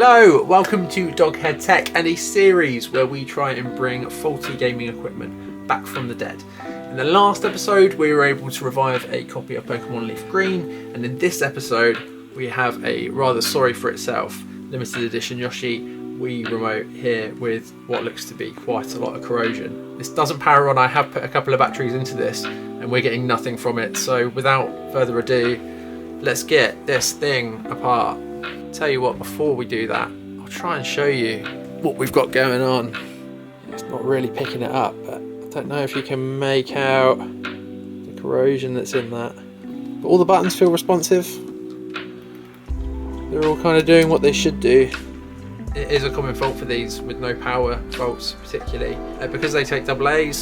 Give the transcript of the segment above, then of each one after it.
Hello, welcome to Doghead Tech and a series where we try and bring faulty gaming equipment back from the dead. In the last episode we were able to revive a copy of Pokemon Leaf Green, and in this episode we have a rather sorry for itself limited edition Yoshi Wii remote here with what looks to be quite a lot of corrosion. This doesn't power on. I have put a couple of batteries into this and we're getting nothing from it, so without further ado, let's get this thing apart. Tell you what, before we do that, I'll try and show you what we've got going on. It's not really picking it up, but I don't know if you can make out the corrosion that's in that. But all the buttons feel responsive. They're all kind of doing what they should do. It is a common fault for these with no power faults, particularly because they take AA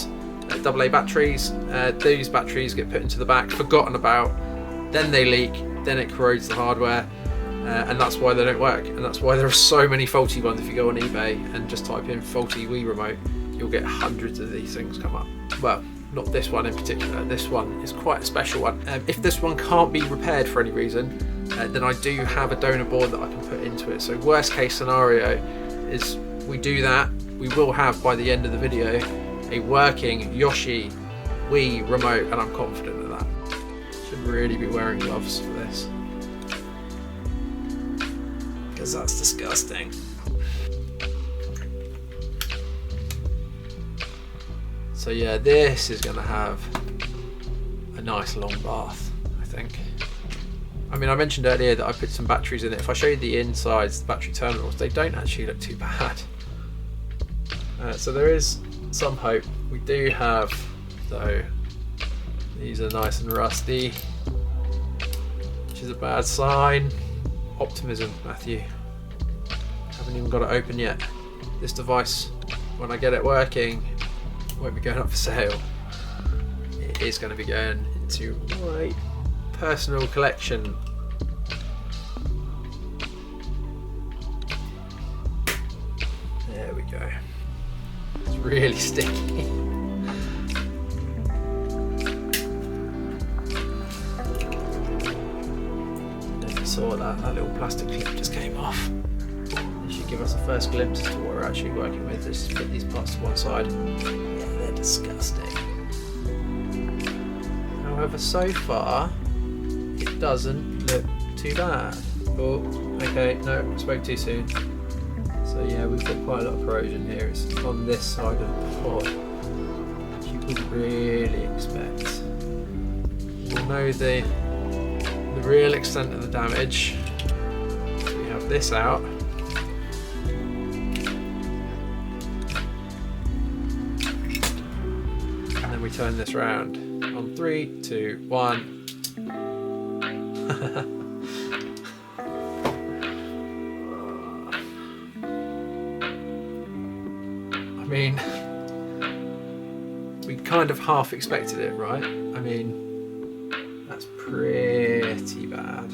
batteries. These batteries get put into the back, forgotten about, then they leak, then it corrodes the hardware. And that's why they don't work, and that's why there are so many faulty ones. If you go on eBay and just type in faulty Wii remote, you'll get hundreds of these things come up. Well, not this one in particular. This one is quite a special one. If this one can't be repaired for any reason, then I do have a donor board that I can put into it. So worst case scenario is we do that. We will have, by the end of the video, a working Yoshi Wii remote, and I'm confident of that. Should really be wearing gloves for this, because that's disgusting. So yeah, this is going to have a nice long bath, I think. I mean, I mentioned earlier that I put some batteries in it. If I show you the insides, the battery terminals, they don't actually look too bad. So there is some hope. We do have, though, these are nice and rusty, which is a bad sign. Optimism, Matthew. Haven't even got it open yet. This device, when I get it working, won't be going up for sale. It is going to be going into my personal collection. There we go. It's really sticky. Saw that little plastic clip just came off. This should give us a first glimpse as to what we're actually working with. Just put these parts to one side. Yeah, they're disgusting. However, so far it doesn't look too bad. Oh, okay, no, I spoke too soon. So yeah, we've got quite a lot of corrosion here. It's on this side of the board, which you wouldn't really expect. We'll know the real extent of the damage. We have this out. And then we turn this round. On 3, 2, 1. I mean, we kind of half expected it, right? I mean, that's pretty bad.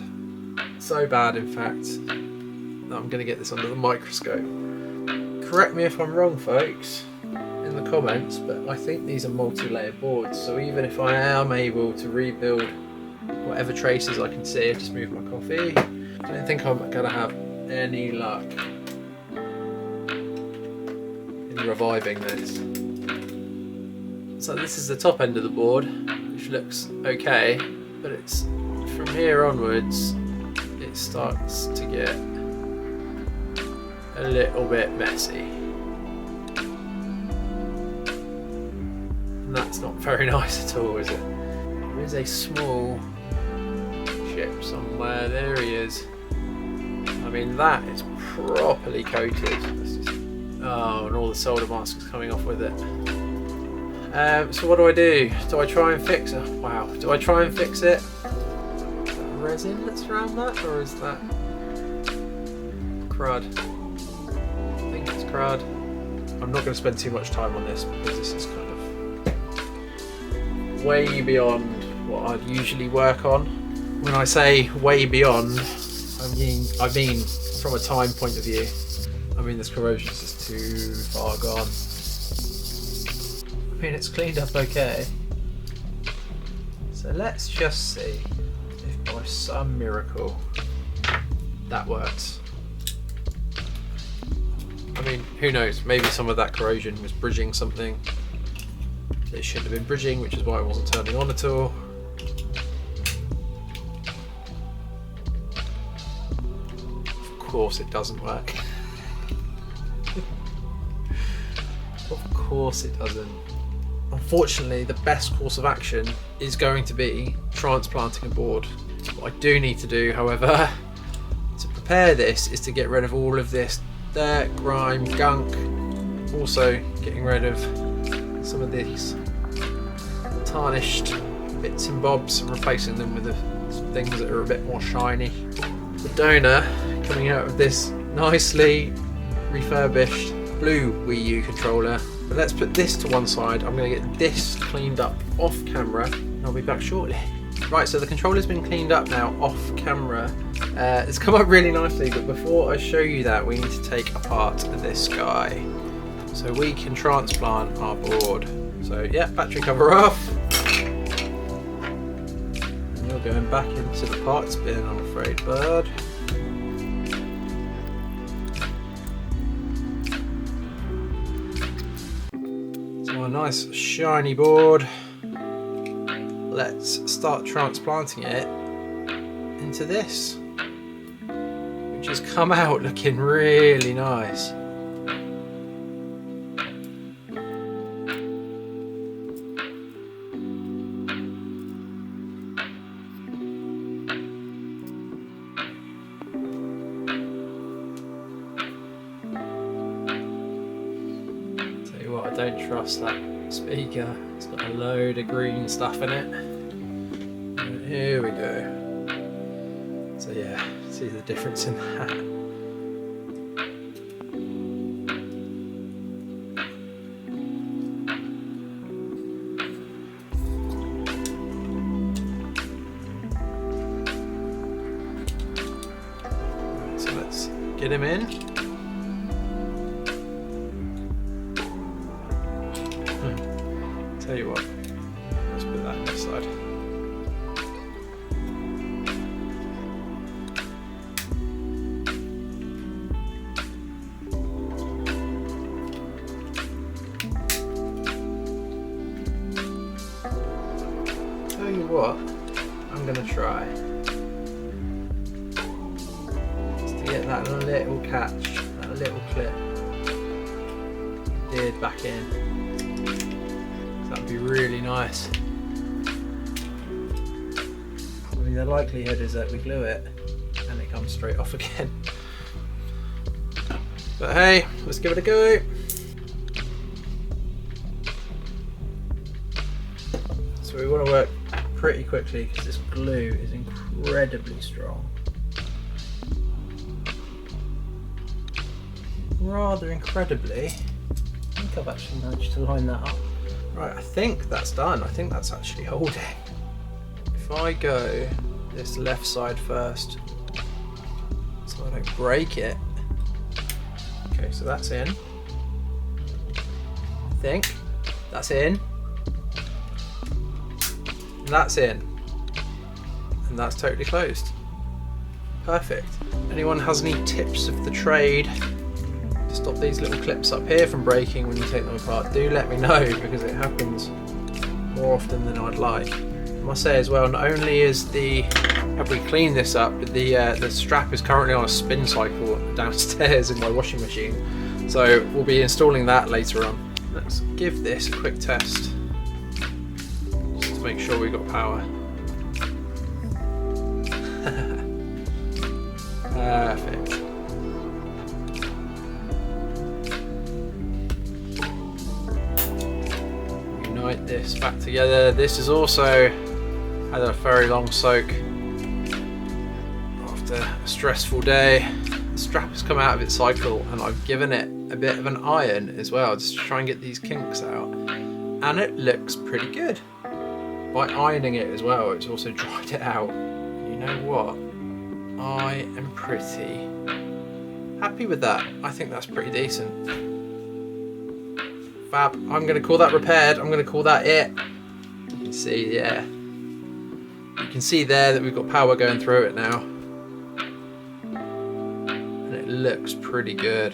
So bad, in fact, that I'm going to get this under the microscope. Correct me if I'm wrong, folks, in the comments, but I think these are multi-layer boards, so even if I am able to rebuild whatever traces I can see, I just moved my coffee, I don't think I'm going to have any luck in reviving this. So this is the top end of the board, which looks okay. But it's from here onwards, it starts to get a little bit messy. And that's not very nice at all, is it? There is a small chip somewhere. There he is. I mean, that is properly coated. Oh, and all the solder mask is coming off with it. So what do I do? Do I try and fix it? Wow. Do I try and fix it? Is that resin that's around that? Or is that crud? I think it's crud. I'm not going to spend too much time on this because this is kind of way beyond what I'd usually work on. When I say way beyond, I mean from a time point of view. I mean, this corrosion is just too far gone. I mean, it's cleaned up okay. So let's just see if by some miracle that works. I mean, who knows? Maybe some of that corrosion was bridging something that it shouldn't have been bridging, which is why it wasn't turning on at all. Of course it doesn't work. Of course it doesn't. Unfortunately, the best course of action is going to be transplanting a board. What I do need to do, however, to prepare this is to get rid of all of this dirt, grime, gunk. Also getting rid of some of these tarnished bits and bobs and replacing them with some things that are a bit more shiny. The donor coming out of this nicely refurbished blue Wii U controller. But let's put this to one side. I'm going to get this cleaned up off camera and I'll be back shortly. Right, so the controller's been cleaned up now off camera. It's come up really nicely, but before I show you that, we need to take apart this guy so we can transplant our board. So yeah, battery cover off. And you're going back into the parts bin, I'm afraid, bud. So a nice shiny board. Let's start transplanting it into this, which has come out looking really nice. Tell you what, I don't trust that speaker. It's got a load of green stuff in it. Here we go. So yeah, see the difference in that. Right, so let's get him in. Tell you what, let's put that on this side. Tell you what, I'm going to try just to get that little catch, that little clip geared back in. That'd be really nice. I mean, the likelihood is that we glue it and it comes straight off again. But hey, let's give it a go. So we want to work pretty quickly because this glue is incredibly strong. Rather incredibly, I think I've actually managed to line that up. Right, I think that's done. I think that's actually holding. If I go this left side first, so I don't break it. Okay, so that's in. I think that's in. And that's in. And that's totally closed. Perfect. Anyone has any tips of the trade to stop these little clips up here from breaking when you take them apart, do let me know, because it happens more often than I'd like. I must say as well, not only is have we cleaned this up, but the strap is currently on a spin cycle downstairs in my washing machine, so we'll be installing that later on. Let's give this a quick test just to make sure we've got power. Perfect. Unite this back together. This has also had a very long soak after a stressful day. The strap has come out of its cycle and I've given it a bit of an iron as well, just to try and get these kinks out, and it looks pretty good. By ironing it as well, it's also dried it out. You know what? I am pretty happy with that. I think that's pretty decent. Fab. I'm going to call that repaired. I'm going to call that it. You can see, yeah. You can see there that we've got power going through it now. And it looks pretty good.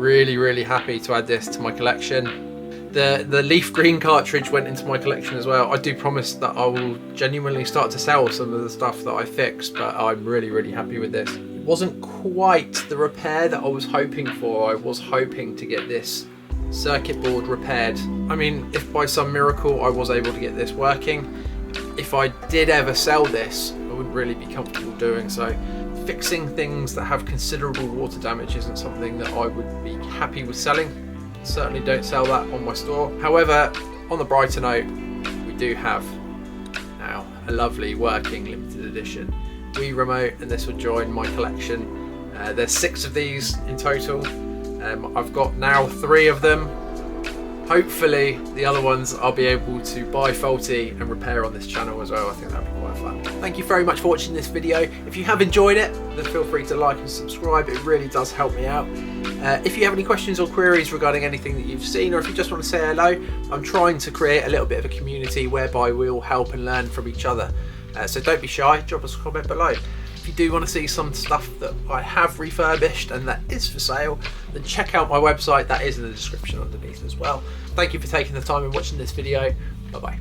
really happy to add this to my collection. The leaf green cartridge went into my collection as well. I do promise that I will genuinely start to sell some of the stuff that I fixed, but I'm really happy with this. It wasn't quite the repair that I was hoping for. I was hoping to get this circuit board repaired. I mean, if by some miracle I was able to get this working, if I did ever sell this, I wouldn't really be comfortable doing so. Fixing things that have considerable water damage isn't something that I would be happy with selling. Certainly don't sell that on my store. However, on the brighter note, we do have now a lovely working limited edition Wii remote, and this will join my collection. There's 6 of these in total. I've got now 3 of them. Hopefully the other ones I'll be able to buy faulty and repair on this channel as well. I think that'd be quite fun. Thank you very much for watching this video. If you have enjoyed it, then feel free to like and subscribe. It really does help me out. If you have any questions or queries regarding anything that you've seen, or if you just want to say hello, I'm trying to create a little bit of a community whereby we all help and learn from each other. So don't be shy, drop us a comment below. If you do want to see some stuff that I have refurbished and that is for sale, then check out my website. That is in the description underneath as well. Thank you for taking the time and watching this video. Bye bye.